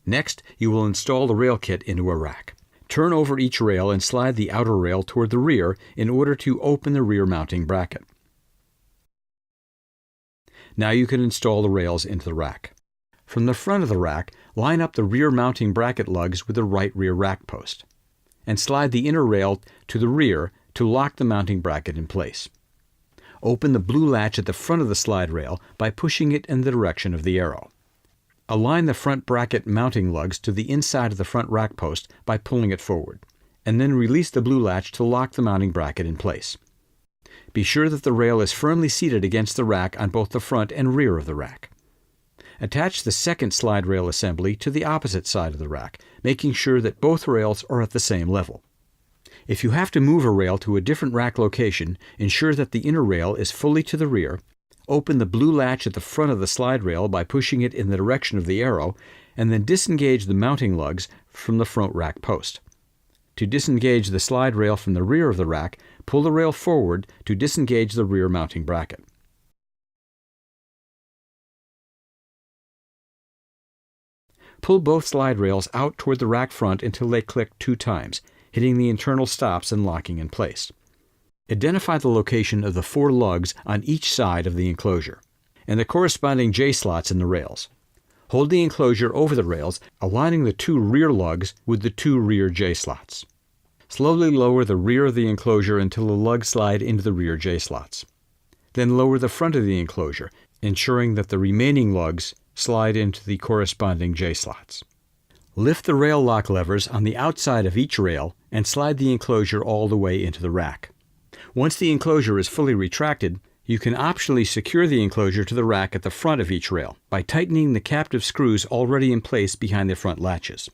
Next, you will install the rail kit into a rack. Turn over each rail and slide the outer rail toward the rear in order to open the rear mounting bracket. Now you can install the rails into the rack. From the front of the rack, line up the rear mounting bracket lugs with the right rear rack post, and slide the inner rail to the rear to lock the mounting bracket in place. Open the blue latch at the front of the slide rail by pushing it in the direction of the arrow. Align the front bracket mounting lugs to the inside of the front rack post by pulling it forward, and then release the blue latch to lock the mounting bracket in place. Be sure that the rail is firmly seated against the rack on both the front and rear of the rack. Attach the second slide rail assembly to the opposite side of the rack, making sure that both rails are at the same level. If you have to move a rail to a different rack location, ensure that the inner rail is fully to the rear. Open the blue latch at the front of the slide rail by pushing it in the direction of the arrow, and then disengage the mounting lugs from the front rack post. To disengage the slide rail from the rear of the rack, pull the rail forward to disengage the rear mounting bracket. Pull both slide rails out toward the rack front until they click 2 times, hitting the internal stops and locking in place. Identify the location of the 4 lugs on each side of the enclosure, and the corresponding J-slots in the rails. Hold the enclosure over the rails, aligning the 2 rear lugs with the 2 rear J-slots. Slowly lower the rear of the enclosure until the lugs slide into the rear J-slots. Then lower the front of the enclosure, ensuring that the remaining lugs slide into the corresponding J-slots. Lift the rail lock levers on the outside of each rail and slide the enclosure all the way into the rack. Once the enclosure is fully retracted, you can optionally secure the enclosure to the rack at the front of each rail by tightening the captive screws already in place behind the front latches.